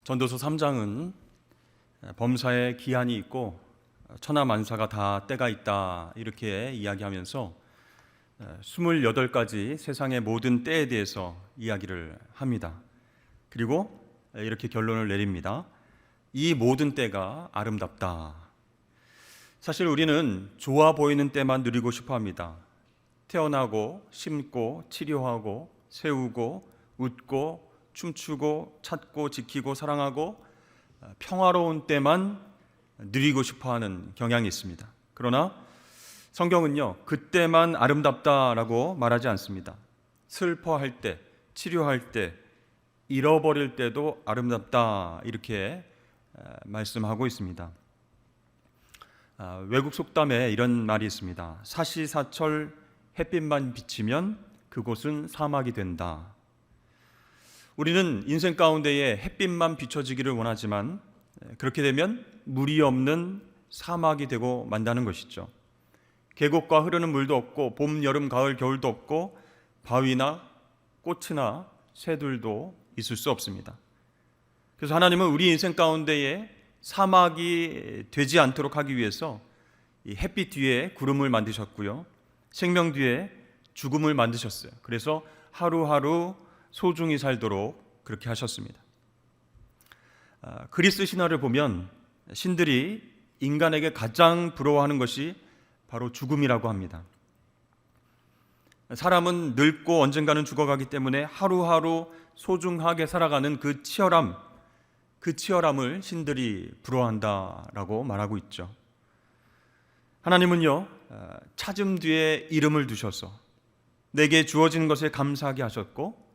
전도서 3장은 범사에 기한이 있고 천하만사가 다 때가 있다 이렇게 이야기하면서 28가지 세상의 모든 때에 대해서 이야기를 합니다. 그리고 이렇게 결론을 내립니다. 이 모든 때가 아름답다. 사실 우리는 좋아 보이는 때만 누리고 싶어 합니다. 태어나고 심고 치료하고 세우고 웃고 춤추고 찾고 지키고 사랑하고 평화로운 때만 누리고 싶어하는 경향이 있습니다. 그러나 성경은요, 그때만 아름답다라고 말하지 않습니다. 슬퍼할 때, 치료할 때, 잃어버릴 때도 아름답다 이렇게 말씀하고 있습니다. 외국 속담에 이런 말이 있습니다. 사시사철 햇빛만 비치면 그곳은 사막이 된다. 우리는 인생 가운데에 햇빛만 비춰지기를 원하지만 그렇게 되면 물이 없는 사막이 되고 만다는 것이죠. 계곡과 흐르는 물도 없고 봄, 여름, 가을, 겨울도 없고 바위나 꽃이나 새들도 있을 수 없습니다. 그래서 하나님은 우리 인생 가운데에 사막이 되지 않도록 하기 위해서 이 햇빛 뒤에 구름을 만드셨고요, 생명 뒤에 죽음을 만드셨어요. 그래서 하루하루 소중히 살도록 그렇게 하셨습니다. 그리스 신화를 보면 신들이 인간에게 가장 부러워하는 것이 바로 죽음이라고 합니다. 사람은 늙고 언젠가는 죽어가기 때문에 하루하루 소중하게 살아가는 그 치열함을 신들이 부러워한다라고 말하고 있죠. 하나님은요, 찾음 뒤에 이름을 두셔서 내게 주어진 것에 감사하게 하셨고,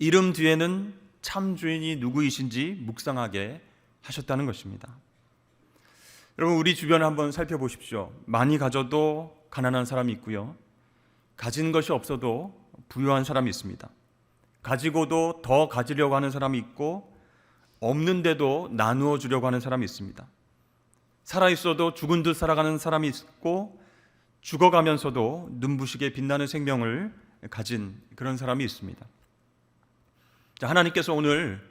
이름 뒤에는 참 주인이 누구이신지 묵상하게 하셨다는 것입니다. 여러분, 우리 주변을 한번 살펴보십시오. 많이 가져도 가난한 사람이 있고요, 가진 것이 없어도 부유한 사람이 있습니다. 가지고도 더 가지려고 하는 사람이 있고, 없는데도 나누어 주려고 하는 사람이 있습니다. 살아있어도 죽은 듯 살아가는 사람이 있고, 죽어가면서도 눈부시게 빛나는 생명을 가진 그런 사람이 있습니다. 하나님께서 오늘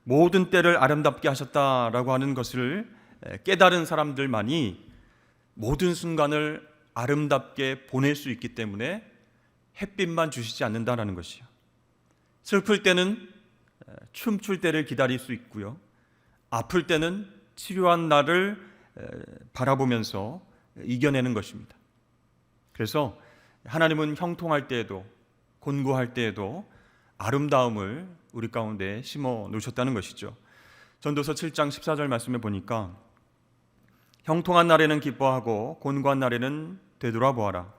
모든 때를 아름답게 하셨다라고 하는 것을 깨달은 사람들만이 모든 순간을 아름답게 보낼 수 있기 때문에 햇빛만 주시지 않는다라는 것이요. 슬플 때는 춤출 때를 기다릴 수 있고요, 아플 때는 치료한 날을 바라보면서 이겨내는 것입니다. 그래서 하나님은 형통할 때에도 곤고할 때에도 아름다움을 우리 가운데 심어 놓으셨다는 것이죠. 전도서 7장 14절 말씀에 보니까 형통한 날에는 기뻐하고 곤고한 날에는 되돌아보아라.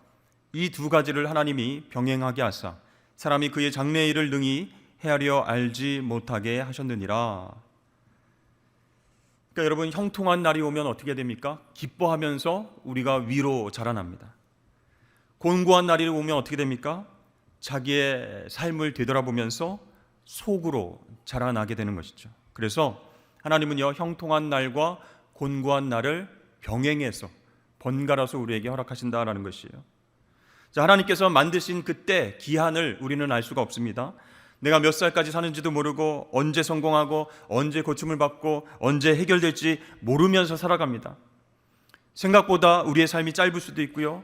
이 두 가지를 하나님이 병행하게 하사 사람이 그의 장래의 일을 능히 헤아려 알지 못하게 하셨느니라. 그러니까 여러분, 형통한 날이 오면 어떻게 됩니까? 기뻐하면서 우리가 위로 자라납니다. 곤고한 날이 오면 어떻게 됩니까? 자기의 삶을 되돌아보면서 속으로 자라나게 되는 것이죠. 그래서 하나님은요, 형통한 날과 곤고한 날을 병행해서 번갈아서 우리에게 허락하신다라는 것이에요. 자, 하나님께서 만드신 그때 기한을 우리는 알 수가 없습니다. 내가 몇 살까지 사는지도 모르고 언제 성공하고 언제 고침을 받고 언제 해결될지 모르면서 살아갑니다. 생각보다 우리의 삶이 짧을 수도 있고요,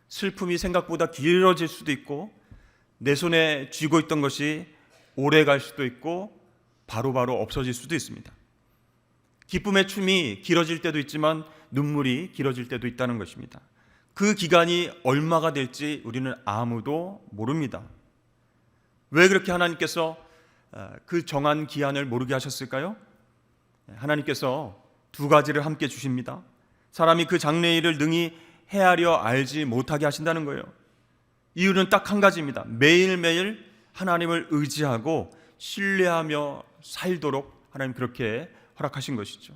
슬픔이 생각보다 길어질 수도 있고, 내 손에 쥐고 있던 것이 오래 갈 수도 있고 바로바로 없어질 수도 있습니다. 기쁨의 춤이 길어질 때도 있지만 눈물이 길어질 때도 있다는 것입니다. 그 기간이 얼마가 될지 우리는 아무도 모릅니다. 왜 그렇게 하나님께서 그 정한 기한을 모르게 하셨을까요? 하나님께서 두 가지를 함께 주십니다. 사람이 그 장래의 일을 능히 헤아려 알지 못하게 하신다는 거예요. 이유는 딱 한 가지입니다. 매일매일 하나님을 의지하고 신뢰하며 살도록 하나님 그렇게 허락하신 것이죠.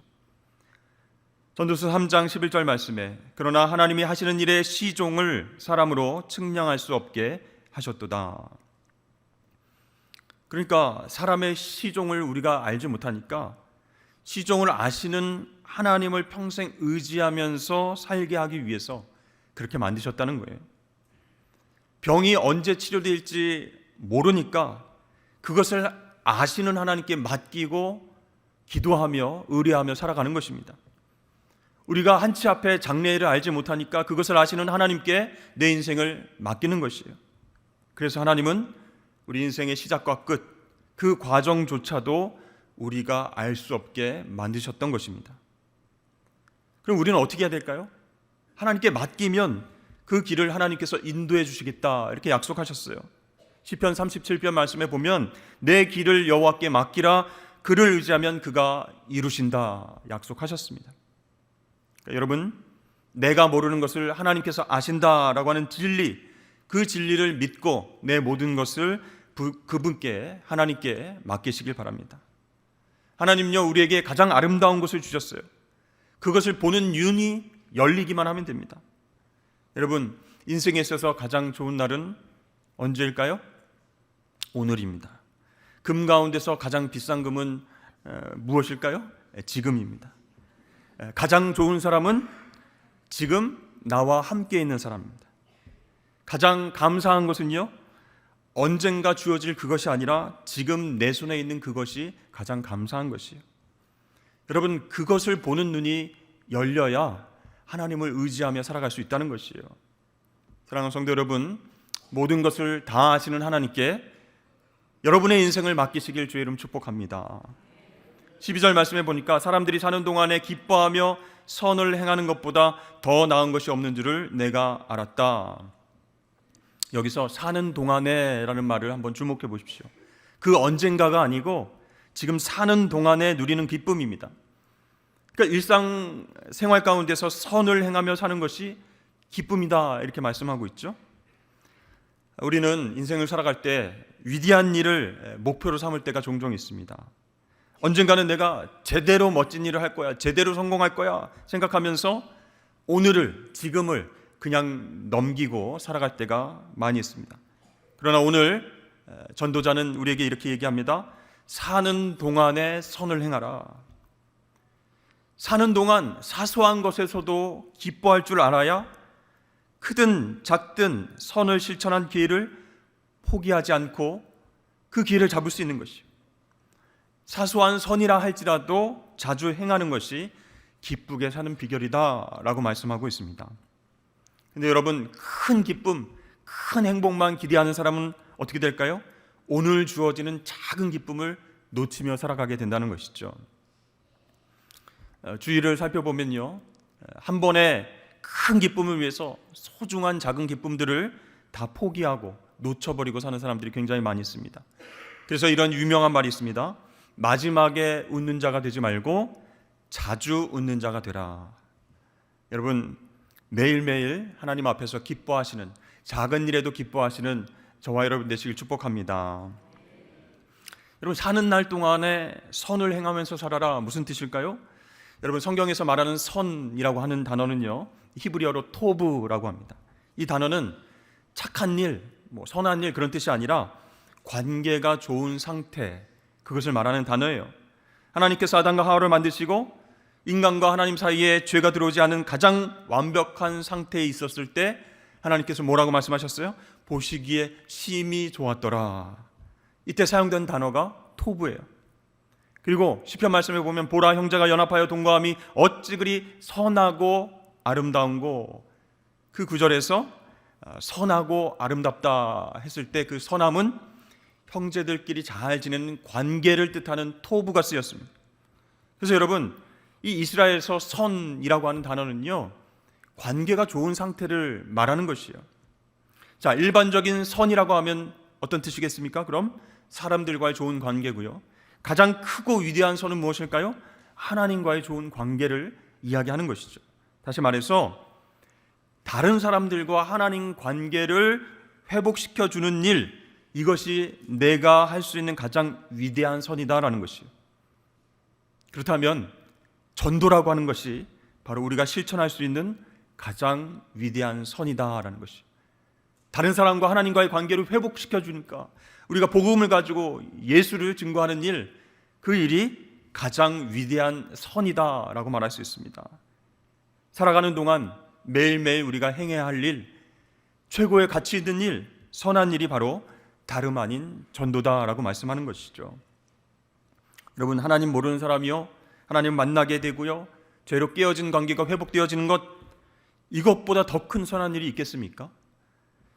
전도서 3장 11절 말씀에 그러나 하나님이 하시는 일의 시종을 사람으로 측량할 수 없게 하셨도다. 그러니까 사람의 시종을 우리가 알지 못하니까 시종을 아시는 하나님을 평생 의지하면서 살게 하기 위해서 그렇게 만드셨다는 거예요. 병이 언제 치료될지 모르니까 그것을 아시는 하나님께 맡기고 기도하며 의뢰하며 살아가는 것입니다. 우리가 한치 앞에 장래일을 알지 못하니까 그것을 아시는 하나님께 내 인생을 맡기는 것이에요. 그래서 하나님은 우리 인생의 시작과 끝, 그 과정조차도 우리가 알 수 없게 만드셨던 것입니다. 그럼 우리는 어떻게 해야 될까요? 하나님께 맡기면 그 길을 하나님께서 인도해 주시겠다 이렇게 약속하셨어요. 시편 37편 말씀에 보면 내 길을 여호와께 맡기라, 그를 의지하면 그가 이루신다 약속하셨습니다. 그러니까 여러분, 내가 모르는 것을 하나님께서 아신다라고 하는 진리, 그 진리를 믿고 내 모든 것을 그분께, 하나님께 맡기시길 바랍니다. 하나님요, 우리에게 가장 아름다운 것을 주셨어요. 그것을 보는 눈이 열리기만 하면 됩니다. 여러분, 인생에 있어서 가장 좋은 날은 언제일까요? 오늘입니다. 금 가운데서 가장 비싼 금은 무엇일까요? 지금입니다. 가장 좋은 사람은 지금 나와 함께 있는 사람입니다. 가장 감사한 것은요, 언젠가 주어질 그것이 아니라 지금 내 손에 있는 그것이 가장 감사한 것이에요. 여러분, 그것을 보는 눈이 열려야 하나님을 의지하며 살아갈 수 있다는 것이에요. 사랑하는 성도 여러분, 모든 것을 다 아시는 하나님께 여러분의 인생을 맡기시길 주의 이름 축복합니다. 12절 말씀해 보니까 사람들이 사는 동안에 기뻐하며 선을 행하는 것보다 더 나은 것이 없는 줄을 내가 알았다. 여기서 사는 동안에 라는 말을 한번 주목해 보십시오. 그 언젠가가 아니고 지금 사는 동안에 누리는 기쁨입니다. 그러니까 일상생활 가운데서 선을 행하며 사는 것이 기쁨이다 이렇게 말씀하고 있죠. 우리는 인생을 살아갈 때 위대한 일을 목표로 삼을 때가 종종 있습니다. 언젠가는 내가 제대로 멋진 일을 할 거야, 제대로 성공할 거야 생각하면서 오늘을, 지금을 그냥 넘기고 살아갈 때가 많이 있습니다. 그러나 오늘 전도자는 우리에게 이렇게 얘기합니다. 사는 동안에 선을 행하라. 사는 동안 사소한 것에서도 기뻐할 줄 알아야 크든 작든 선을 실천한 기회를 포기하지 않고 그 기회를 잡을 수 있는 것이요, 사소한 선이라 할지라도 자주 행하는 것이 기쁘게 사는 비결이다 라고 말씀하고 있습니다. 근데 여러분, 큰 기쁨, 큰 행복만 기대하는 사람은 어떻게 될까요? 오늘 주어지는 작은 기쁨을 놓치며 살아가게 된다는 것이죠. 주위를 살펴보면요, 한 번에 큰 기쁨을 위해서 소중한 작은 기쁨들을 다 포기하고 놓쳐버리고 사는 사람들이 굉장히 많이 있습니다. 그래서 이런 유명한 말이 있습니다. 마지막에 웃는 자가 되지 말고 자주 웃는 자가 되라. 여러분, 매일매일 하나님 앞에서 기뻐하시는, 작은 일에도 기뻐하시는 저와 여러분 되시길 축복합니다. 여러분, 사는 날 동안에 선을 행하면서 살아라, 무슨 뜻일까요? 여러분, 성경에서 말하는 선이라고 하는 단어는요, 히브리어로 토브라고 합니다. 이 단어는 착한 일, 선한 일 그런 뜻이 아니라 관계가 좋은 상태, 그것을 말하는 단어예요. 하나님께서 아담과 하와를 만드시고 인간과 하나님 사이에 죄가 들어오지 않은 가장 완벽한 상태에 있었을 때 하나님께서 뭐라고 말씀하셨어요? 보시기에 심히 좋았더라. 이때 사용된 단어가 토브예요. 그리고 시편 말씀에 보면 보라, 형제가 연합하여 동거함이 어찌 그리 선하고 아름다운고, 그 구절에서 선하고 아름답다 했을 때 그 선함은 형제들끼리 잘 지내는 관계를 뜻하는 토브가 쓰였습니다. 그래서 여러분, 이 이스라엘에서 선이라고 하는 단어는요, 관계가 좋은 상태를 말하는 것이에요. 자, 일반적인 선이라고 하면 어떤 뜻이겠습니까? 그럼 사람들과의 좋은 관계고요. 가장 크고 위대한 선은 무엇일까요? 하나님과의 좋은 관계를 이야기하는 것이죠. 다시 말해서 다른 사람들과 하나님 관계를 회복시켜주는 일, 이것이 내가 할 수 있는 가장 위대한 선이다라는 것이에요. 그렇다면 전도라고 하는 것이 바로 우리가 실천할 수 있는 가장 위대한 선이다라는 것이에요. 다른 사람과 하나님과의 관계를 회복시켜주니까 우리가 복음을 가지고 예수를 증거하는 일, 그 일이 가장 위대한 선이다라고 말할 수 있습니다. 살아가는 동안 매일매일 우리가 행해야 할 일, 최고의 가치 있는 일, 선한 일이 바로 다름 아닌 전도다라고 말씀하는 것이죠. 여러분, 하나님 모르는 사람이요, 하나님 만나게 되고요, 죄로 깨어진 관계가 회복되어지는 것, 이것보다 더 큰 선한 일이 있겠습니까?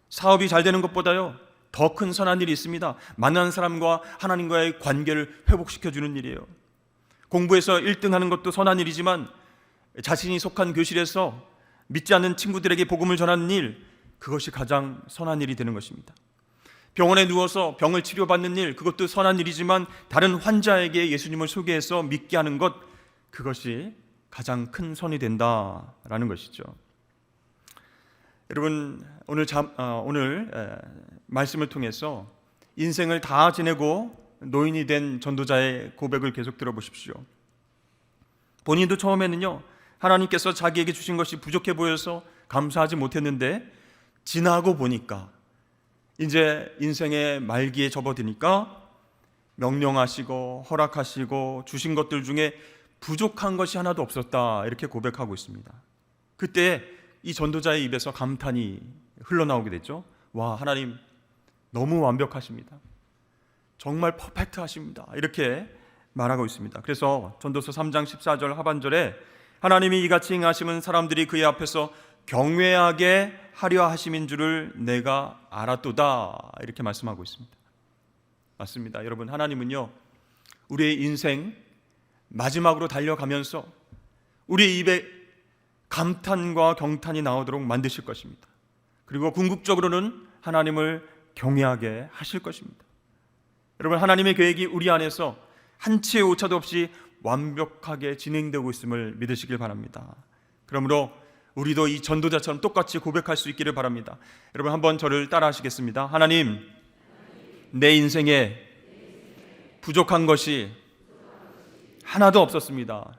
사업이 잘 되는 것보다요 더 큰 선한 일이 있습니다. 만나는 사람과 하나님과의 관계를 회복시켜주는 일이에요. 공부에서 1등 하는 것도 선한 일이지만 자신이 속한 교실에서 믿지 않는 친구들에게 복음을 전하는 일, 그것이 가장 선한 일이 되는 것입니다. 병원에 누워서 병을 치료받는 일, 그것도 선한 일이지만 다른 환자에게 예수님을 소개해서 믿게 하는 것, 그것이 가장 큰 선이 된다라는 것이죠. 여러분, 오늘 말씀을 통해서 인생을 다 지내고 노인이 된 전도자의 고백을 계속 들어보십시오. 본인도 처음에는요, 하나님께서 자기에게 주신 것이 부족해 보여서 감사하지 못했는데 지나고 보니까, 이제 인생의 말기에 접어드니까 명령하시고 허락하시고 주신 것들 중에 부족한 것이 하나도 없었다, 이렇게 고백하고 있습니다. 그때 이 전도자의 입에서 감탄이 흘러나오게 됐죠. 와, 하나님 너무 완벽하십니다. 정말 퍼펙트하십니다. 이렇게 말하고 있습니다. 그래서 전도서 3장 14절 하반절에 하나님이 이같이 행하심은 사람들이 그의 앞에서 경외하게 하려 하심인 줄을 내가 알았도다, 이렇게 말씀하고 있습니다. 맞습니다. 여러분, 하나님은요, 우리의 인생 마지막으로 달려가면서 우리 입에 감탄과 경탄이 나오도록 만드실 것입니다. 그리고 궁극적으로는 하나님을 경외하게 하실 것입니다. 여러분, 하나님의 계획이 우리 안에서 한치의 오차도 없이 완벽하게 진행되고 있음을 믿으시길 바랍니다. 그러므로 우리도 이 전도자처럼 똑같이 고백할 수 있기를 바랍니다. 여러분, 한번 저를 따라 하시겠습니다. 하나님, 내 인생에 부족한 것이 하나도 없었습니다.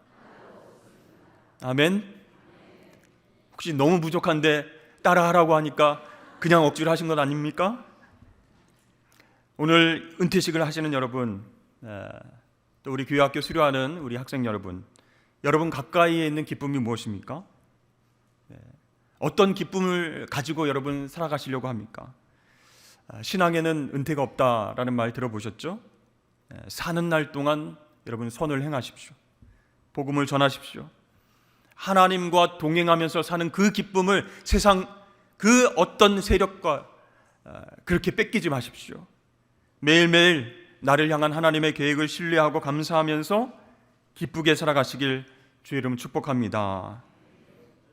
아멘. 혹시 너무 부족한데 따라하라고 하니까 그냥 억지로 하신 것 아닙니까? 오늘 은퇴식을 하시는 여러분, 또 우리 교회학교 수료하는 우리 학생 여러분, 여러분 가까이에 있는 기쁨이 무엇입니까? 어떤 기쁨을 가지고 여러분 살아가시려고 합니까? 신앙에는 은퇴가 없다라는 말 들어보셨죠? 사는 날 동안 여러분 선을 행하십시오. 복음을 전하십시오. 하나님과 동행하면서 사는 그 기쁨을 세상 그 어떤 세력과 그렇게 뺏기지 마십시오. 매일매일 나를 향한 하나님의 계획을 신뢰하고 감사하면서 기쁘게 살아가시길 주의 이름 축복합니다.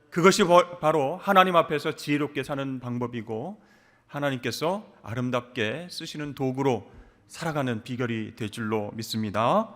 그것이 바로 하나님 앞에서 지혜롭게 사는 방법이고 하나님께서 아름답게 쓰시는 도구로 살아가는 비결이 될 줄로 믿습니다.